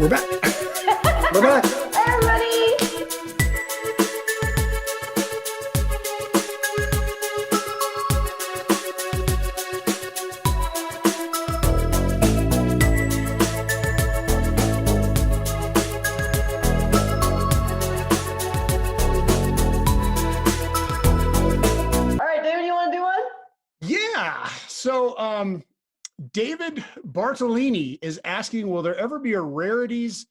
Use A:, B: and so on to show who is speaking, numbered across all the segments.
A: We're back. We're back.
B: Hi, everybody. All right, David, you want to do one?
A: Yeah. So David Bartolini is asking, will there ever be a rarities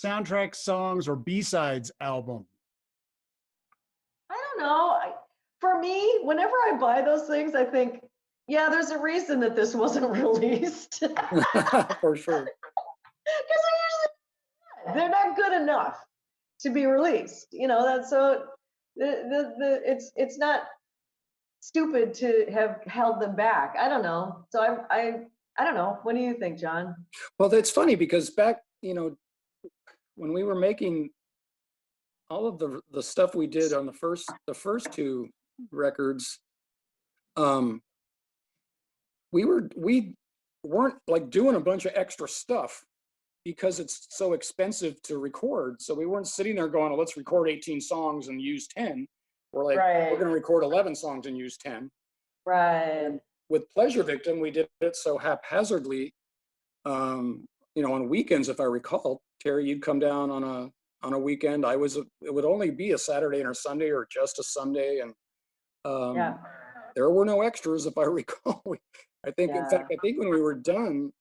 A: soundtrack songs or B-sides album?
B: I don't know. For me, whenever I buy those things, I think, yeah, there's a reason that this wasn't released. Because
A: For sure.
B: they're not good enough to be released. You know, that's so it's not stupid to have held them back. I don't know. So I don't know. What do you think, John?
C: Well, that's funny because back, when we were making all of the stuff we did on the first two records, we weren't like doing a bunch of extra stuff because it's so expensive to record. So we weren't sitting there going, oh, let's record 18 songs and use 10. We're like,
B: Right.
C: we're going to record 11 songs and use 10.
B: Right.
C: With Pleasure Victim, we did it so haphazardly. On weekends, if I recall, Terry, you'd come down on a weekend. It would only be a Saturday or Sunday or just a Sunday, and
B: Yeah.
C: there were no extras, if I recall. In
B: Yeah.
C: fact, I think when we were done,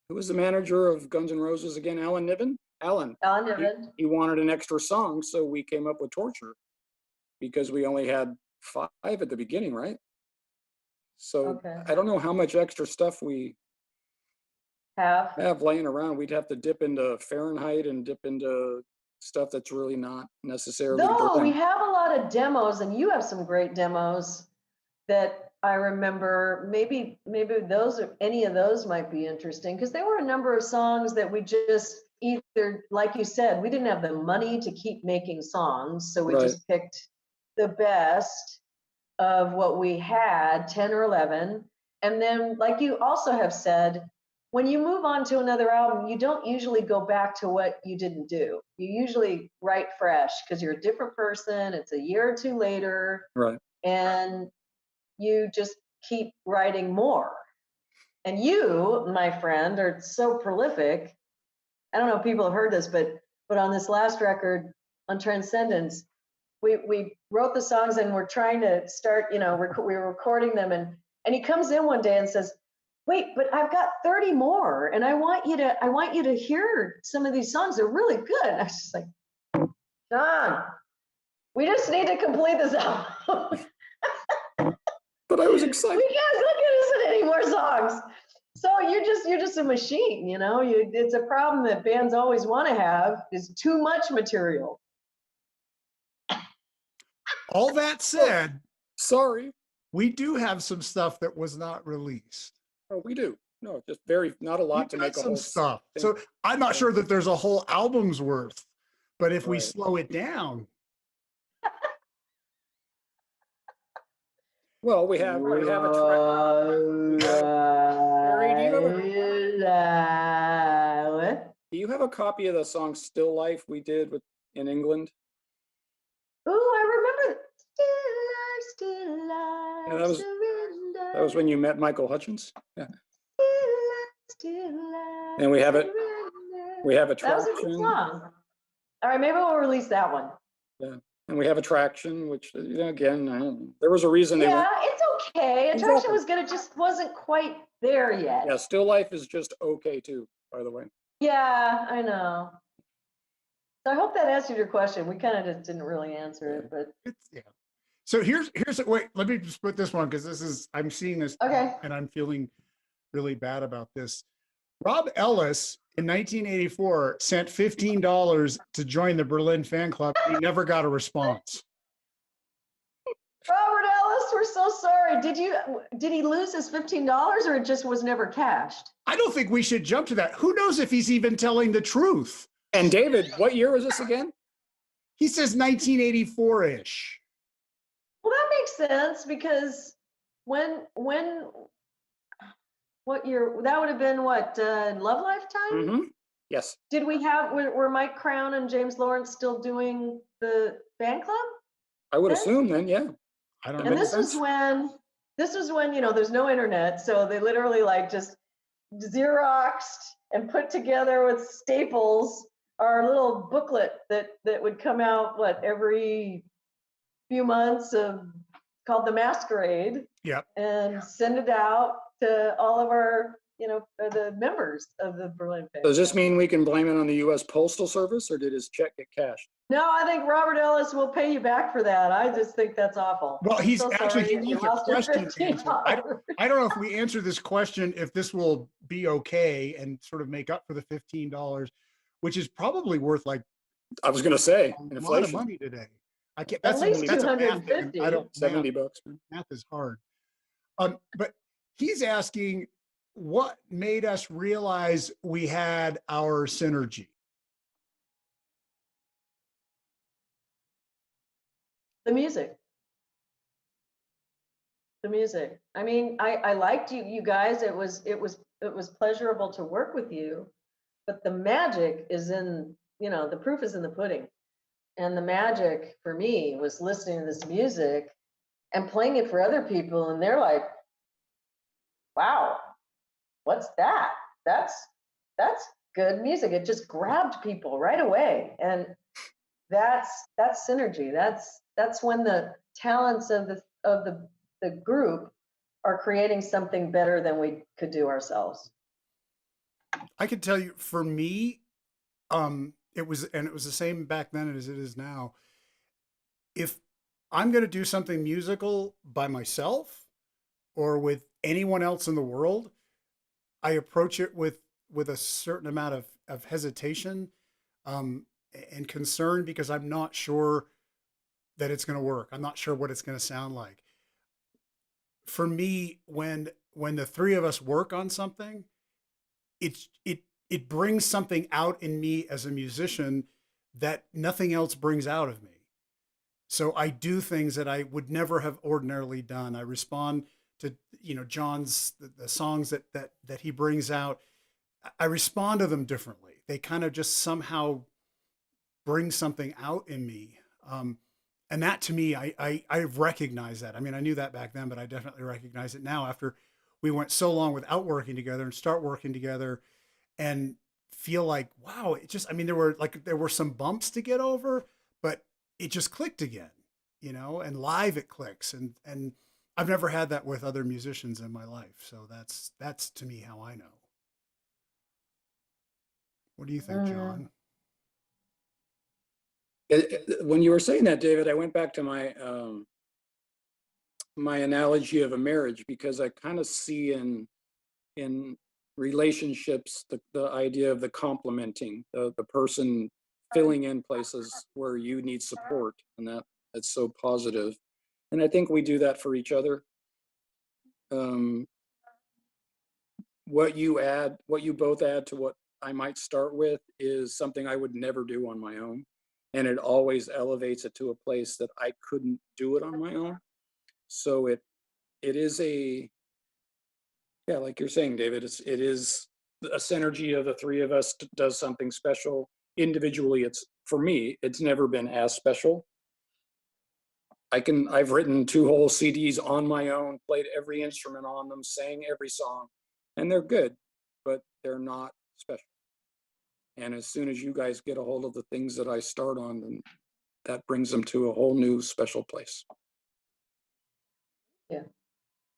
C: who was the manager of Guns N' Roses again? Alan Niven.
B: Alan Niven.
C: He wanted an extra song, so we came up with Torture because we only had 5 at the beginning, right? So
B: Okay.
C: I don't know how much extra stuff we
B: Have.
C: laying around. We'd have to dip into Fahrenheit and dip into stuff that's really not necessarily
B: No, we
C: Berlin.
B: have a lot of demos, and you have some great demos that I remember. Maybe any of those might be interesting because there were a number of songs that we just either, like you said, we didn't have the money to keep making songs, so we
C: Right.
B: just picked the best of what we had, 10 or 11. And then, like you also have said, when you move on to another album, you don't usually go back to what you didn't do. You usually write fresh because you're a different person. It's a year or two later,
C: Right.
B: and you just keep writing more. And you, my friend, are so prolific. I don't know if people have heard this, but on this last record, on Transcendence, we wrote the songs and we're trying to start, we were recording them, and he comes in one day and says, wait, but I've got 30 more, and I want you to hear some of these songs. They're really good. And I was just like, John, we just need to complete this album.
C: But I was
B: We
C: excited.
B: can't listen to any more songs. So you're just a machine, it's a problem that bands always want to have, is too much material.
A: All that said,
C: Sorry.
A: we do have some stuff that was not released.
C: Oh, we do. No, just not a lot
A: We've
C: to
A: got
C: make a
A: some
C: whole
A: stuff.
C: thing.
A: So I'm not sure that there's a whole album's worth, but if we
C: Right.
A: slow it down,
C: Well, we have a track. Harry,
B: What?
C: Do you have a copy of the song "Still Life" we did in England?
B: Ooh, I remember. Still life,
C: Yeah, that was-
B: surrender.
C: That was when you met Michael Hutchins. Yeah.
B: Still life,
C: And we have it.
B: surrender.
C: We have
B: That was a good
C: Attraction,
B: song. All right, maybe we'll release that one.
C: and we have Attraction, which again, I don't know. There was a reason they
B: Yeah,
C: went.
B: it's okay. Attraction
C: Exactly.
B: was good. It just wasn't quite there yet.
C: Yeah, "Still Life" is just okay too, by the way.
B: Yeah, I know. So I hope that answered your question. We kind of just didn't really answer it, but
A: it's yeah. So wait, let me just put this one because I'm seeing this
B: okay.
A: and I'm feeling really bad about this. Rob Ellis in 1984 sent $15 to join the Berlin fan club. He never got a response.
B: Robert Ellis, we're so sorry. Did he lose his $15 or it just was never cashed?
A: I don't think we should jump to that. Who knows if he's even telling the truth?
C: And David, what year was this again?
A: He says 1984-ish.
B: Well, that makes sense because when What year? That would have been what, Love Lifetime?
C: Hmm. Yes.
B: Did we have, were Mike Crown and James Lawrence still doing the fan club
C: I would
B: then?
C: assume then, yeah.
A: I don't
C: It
B: And
A: know.
C: makes
B: this was
C: sense.
B: when, there's no internet, so they literally like just Xeroxed and put together with staples our little booklet that would come out every few months of called the Masquerade,
A: Yep.
B: and send it out to all of our the members of the Berlin fan.
C: Does this mean we can blame it on the US Postal Service, or did his check get cashed?
B: No, I think Robert Ellis will pay you back for that. I just think that's awful.
A: Well,
B: I'm
A: he's
B: so
A: actually,
B: sorry
A: he
B: that you
A: wants a
B: lost your
A: question answered.
B: $15.
A: I don't know if we answer this question, if this will be okay and sort of make up for the $15, which is probably worth like
C: I was gonna say,
A: a lot of
C: inflation,
A: money today. I can't,
B: At least
A: that's a math thing, and
B: 250.
A: I don't,
C: 70 bucks.
A: math is hard. But he's asking what made us realize we had our synergy.
B: The music. The music. I mean, I liked you guys. It was pleasurable to work with you, but the magic is in, the proof is in the pudding. And the magic for me was listening to this music and playing it for other people, and they're like, wow, what's that? That's good music. It just grabbed people right away. And that's synergy. That's when the talents of the group are creating something better than we could do ourselves.
A: I can tell you, for me, it was the same back then as it is now. If I'm going to do something musical by myself or with anyone else in the world, I approach it with a certain amount of hesitation, and concern, because I'm not sure that it's going to work. I'm not sure what it's going to sound like. For me, when the three of us work on something, it brings something out in me as a musician that nothing else brings out of me. So I do things that I would never have ordinarily done. I respond to, John's, the songs that he brings out. I respond to them differently. They kind of just somehow bring something out in me. And that, to me, I recognize that. I mean, I knew that back then, but I definitely recognize it now after we went so long without working together and start working together and feel like, wow, it just, I mean, there were some bumps to get over, but it just clicked again, and live it clicks. And I've never had that with other musicians in my life. So that's to me how I know. What do you think, John?
C: When you were saying that, David, I went back to my my analogy of a marriage, because I kind of see in relationships the idea of the complementing, the person filling in places where you need support, and that's so positive. And I think we do that for each other. What you both add to what I might start with is something I would never do on my own. And it always elevates it to a place that I couldn't do it on my own. So it is yeah, like you're saying, David, it is a synergy of the three of us does something special. Individually, for me, it's never been as special. I've written 2 whole CDs on my own, played every instrument on them, sang every song, and they're good, but they're not special. And as soon as you guys get a hold of the things that I start on, then that brings them to a whole new special place.
B: Yeah.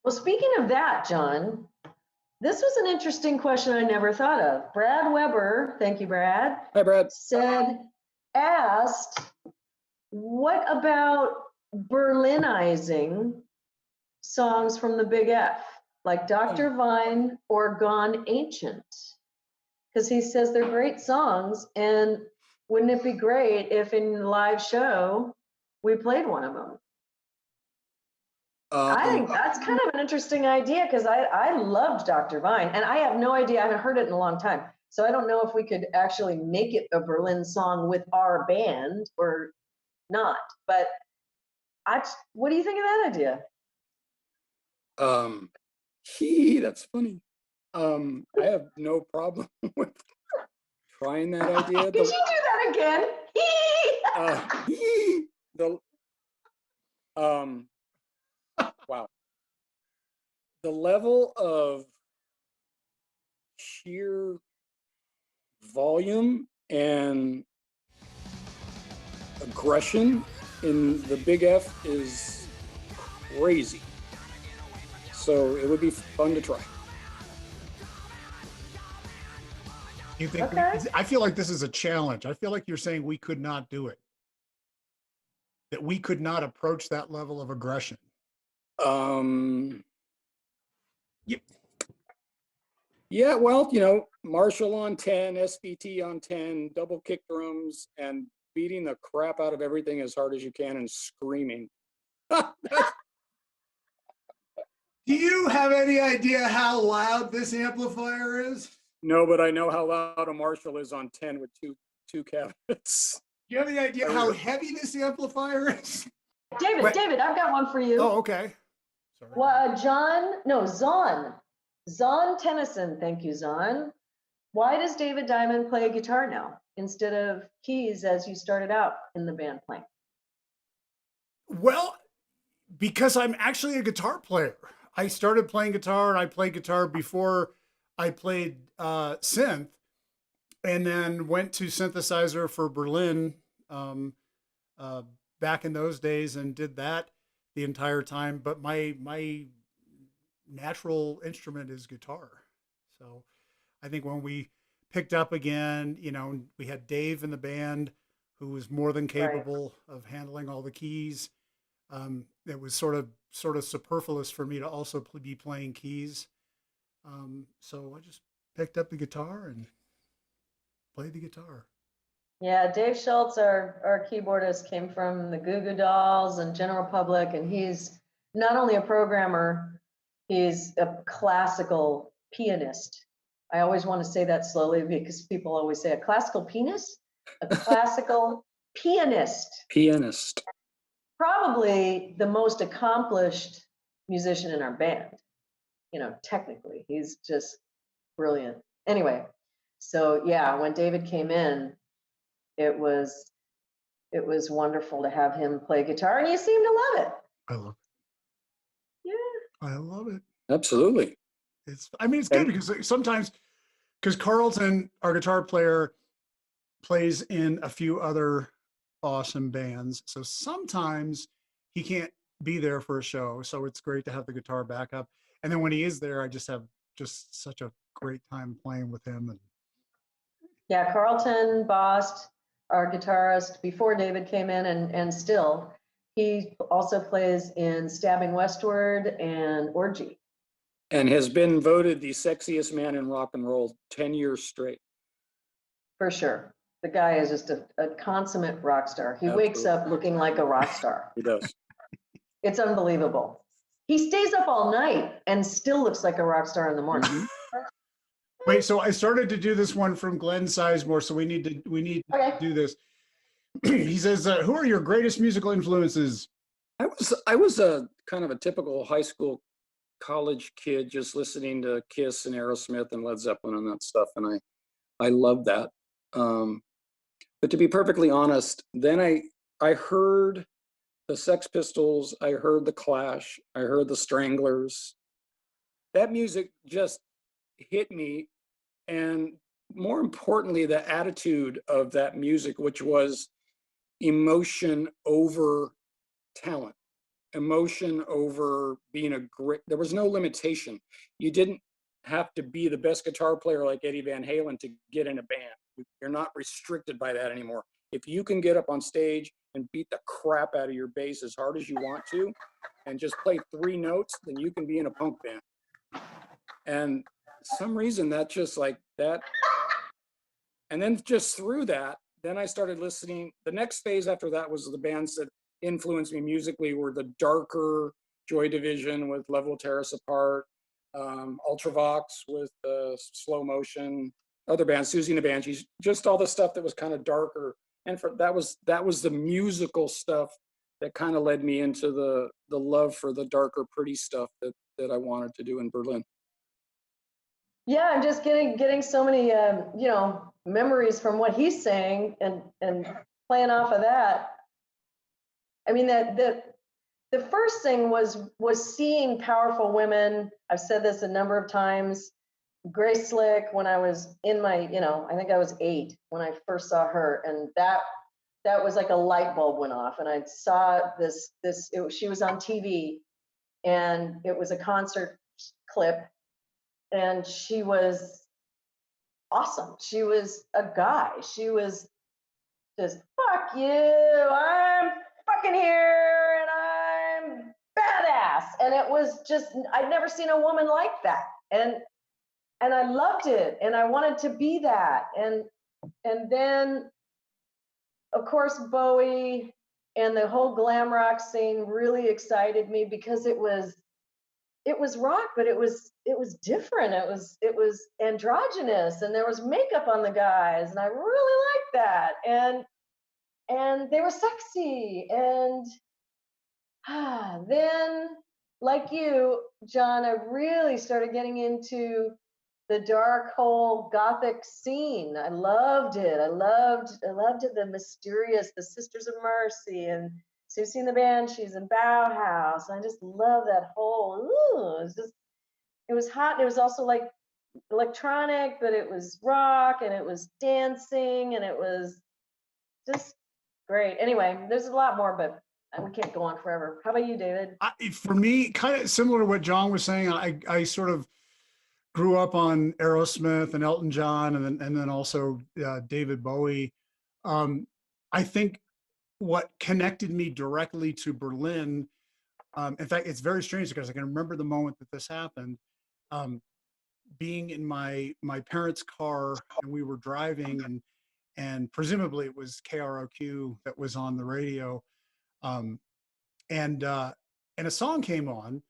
B: Well, speaking of that, John, this was an interesting question I never thought of. Brad Weber, thank you, Brad.
C: Hi, Brad.
B: Asked, what about Berlinizing songs from the Big F, like Dr. Vine or Gone Ancient? Because he says they're great songs, and wouldn't it be great if in the live show we played one of them? I think that's kind of an interesting idea, because I loved Dr. Vine, and I have no idea, I haven't heard it in a long time. So I don't know if we could actually make it a Berlin song with our band or not. But what do you think of that idea?
C: That's funny. I have no problem with trying that idea.
B: Did you do that again?
C: The wow, the level of sheer volume and aggression in the Big F is crazy. So it would be fun to try.
A: You think?
B: Okay.
A: I feel like this is a challenge. I feel like you're saying we could not do it. That we could not approach that level of aggression.
C: Yep. Yeah, well, you know, Marshall on 10, SVT on 10, double kick drums, and beating the crap out of everything as hard as you can and screaming.
A: Do you have any idea how loud this amplifier is?
C: No, but I know how loud a Marshall is on 10 with two cabinets.
A: Do you have any idea how heavy this amplifier is?
B: David,
A: Wait.
B: David, I've got one for you.
A: Oh, okay. Sorry.
B: Well, Zon Tennyson. Thank you, Zon. Why does David Diamond play guitar now instead of keys as you started out in the band playing?
A: Well, because I'm actually a guitar player. I started playing guitar and I played guitar before I played synth, and then went to synthesizer for Berlin back in those days and did that the entire time. But my natural instrument is guitar. So I think when we picked up again, you know, we had Dave in the band who was more than capable of handling all the keys. It was sort of superfluous for me to also be playing keys. So I just picked up the guitar and played the guitar.
B: Yeah, Dave Schultz, our keyboardist, came from the Goo Goo Dolls and General Public, and he's not only a programmer, he's a classical pianist. I always want to say that slowly because people always say a classical pianist, a classical pianist.
C: Pianist.
B: Probably the most accomplished musician in our band. You know, technically, he's just brilliant. Anyway, so yeah, when David came in, it was wonderful to have him play guitar, and you seem to love it.
A: I love it.
B: Yeah.
A: I love it.
C: Absolutely.
A: It's good because sometimes, because Carlton, our guitar player, plays in a few other awesome bands. So sometimes he can't be there for a show. So it's great to have the guitar backup. And then when he is there, I just have such a great time playing with him. And
B: Yeah, Carlton Bost, our guitarist before David came in, and still, he also plays in Stabbing Westward and Orgy.
C: And has been voted the sexiest man in rock and roll 10 years straight.
B: For sure. The guy is just a consummate rock star. He wakes up looking like a rock star.
C: He does.
B: It's unbelievable. He stays up all night and still looks like a rock star in the morning.
C: Mhm.
A: wait, so I started to do this one from Glenn Sizemore. So we need to do this. He says, who are your greatest musical influences?
C: I was a kind of a typical high school, college kid, just listening to Kiss and Aerosmith and Led Zeppelin and that stuff, and I loved that. But to be perfectly honest, then I heard the Sex Pistols, I heard the Clash, I heard the Stranglers. That music just hit me, and more importantly, the attitude of that music, which was emotion over talent, emotion over being a great. There was no limitation. You didn't have to be the best guitar player like Eddie Van Halen to get in a band. You're not restricted by that anymore. If you can get up on stage and beat the crap out of your bass as hard as you want to and just play 3 notes, then you can be in a punk band. And some reason that just like that. And then just through that, then I started listening. The next phase after that was the bands that influenced me musically were the darker Joy Division with Level Terrace Apart, Ultravox with Slow Motion, other bands, Susie and the Banshees, just all the stuff that was kind of darker. And that was the musical stuff that kind of led me into the love for the darker, pretty stuff that I wanted to do in Berlin.
B: Yeah, I'm just getting so many memories from what he's saying, and playing off of that. I mean, that the first thing was seeing powerful women. I've said this a number of times. Grace Slick, when I was in my, I think I was 8 when I first saw her, and that was like a light bulb went off, and I saw she was on TV, and it was a concert clip, and she was awesome. She was a guy. She was just, fuck you, I'm fucking here and I'm badass. And it was just, I'd never seen a woman like that. And I loved it, and I wanted to be that. And then of course Bowie and the whole glam rock scene really excited me, because it was rock, but it was different. It was androgynous, and there was makeup on the guys, and I really liked that. And they were sexy. And then, like you, John, I really started getting into the dark whole gothic scene. I loved it. I loved it, the mysterious, the Sisters of Mercy, and Susie and the Banshees, and Bauhaus. I just love that whole, it was hot. It was also like electronic, but it was rock, and it was dancing, and it was just great. Anyway, there's a lot more, but we can't go on forever. How about you, David?
A: For me, kind of similar to what John was saying, I sort of grew up on Aerosmith and Elton John, and then also David Bowie. I think what connected me directly to Berlin, in fact, it's very strange because I can remember the moment that this happened. Being in my parents' car, and we were driving, and presumably it was KROQ that was on the radio, um, and a song came on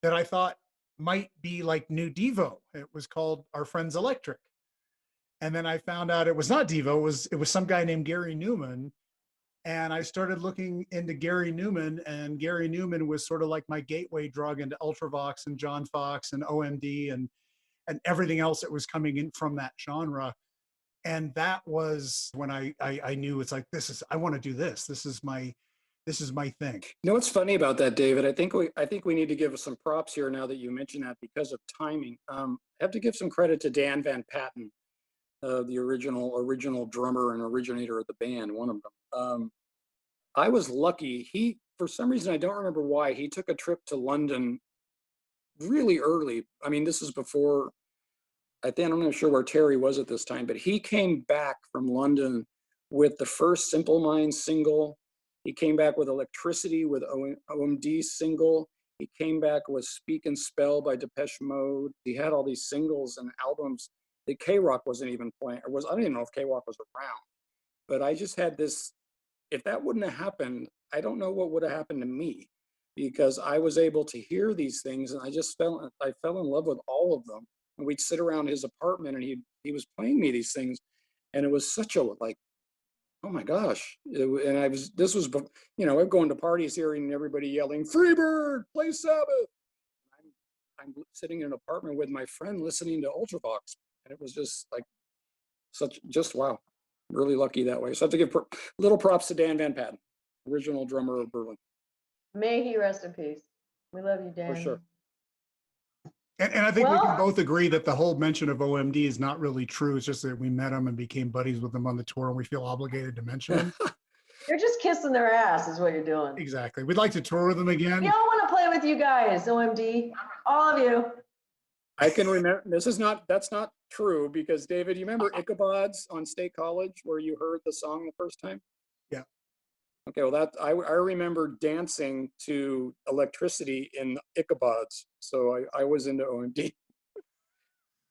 A: that I thought might be like new Devo. It was called Our Friends Electric. And then I found out it was not Devo, it was some guy named Gary Newman. And I started looking into Gary Newman, and Gary Newman was sort of like my gateway drug into Ultravox and John Fox and OMD and everything else that was coming in from that genre. And that was when I knew, it's like, I want to do this. This is my thing.
C: You know what's funny about that, David? I think we need to give some props here now that you mentioned that, because of timing. I have to give some credit to Dan Van Patten, the original drummer and originator of the band, one of them. I was lucky. He, for some reason, I don't remember why, he took a trip to London really early. I mean, this is before, I think, I'm not sure where Terry was at this time, but he came back from London with the first Simple Minds single. He came back with Electricity with OMD single. He came back with Speak and Spell by Depeche Mode. He had all these singles and albums that K-Rock wasn't even playing, or I don't even know if K-Rock was around. But I just had this, if that wouldn't have happened, I don't know what would have happened to me, because I was able to hear these things, and I fell in love with all of them. And we'd sit around his apartment, and he was playing me these things, and it was such a, like, oh my gosh. This was, I'm going to parties, hearing everybody yelling, Freebird, play Sabbath. I'm sitting in an apartment with my friend listening to Ultravox, and it was just like just wow. Really lucky that way. So I have to give little props to Dan Van Patten, original drummer of Berlin.
B: May he rest in peace. We love you, Dan.
C: For sure.
A: And I think we can
B: Well,
A: both agree that the whole mention of OMD is not really true. It's just that we met them and became buddies with them on the tour, and we feel obligated to mention them.
B: you're just kissing their ass, is what you're doing.
A: Exactly. We'd like to tour with them again.
B: We all want to play with you guys, OMD. All of you.
C: I can remember, that's not true, because David, you remember Ichabods on State College, where you heard the song the first time?
A: Yeah.
C: Okay, well, I remember dancing to Electricity in Ichabods. So I was into OMD.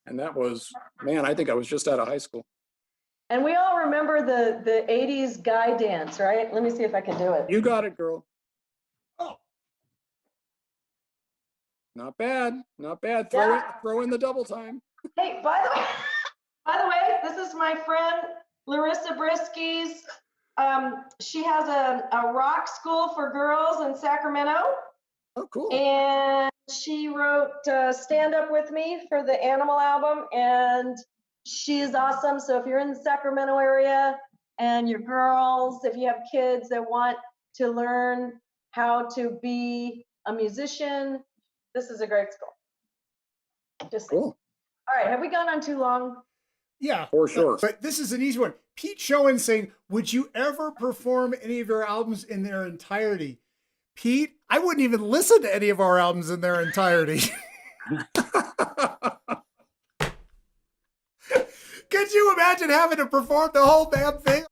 C: And that was, man, I think I was just out of high school.
B: And we all remember the 80s guy dance, right? Let me see if I can do it.
C: You got it, girl.
A: Oh,
C: Not bad, not bad.
B: Yeah.
C: Throw in the double time.
B: Hey, by the way, this is my friend Larissa Brisky's. She has a rock school for girls in Sacramento,
C: Oh, cool.
B: and she wrote wrote Stand Up With Me for the Animal album, and she is awesome. So if you're in the Sacramento area and your girls, if you have kids that want to learn how to be a musician, this is a great school. Just saying.
C: Cool.
B: All right, have we gone on too long?
A: Yeah,
C: For sure.
A: But this is an easy one. Pete Schoen saying, "Would you ever perform any of your albums in their entirety?" Pete, I wouldn't even listen to any of our albums in their entirety. Could you imagine having to perform the whole damn thing?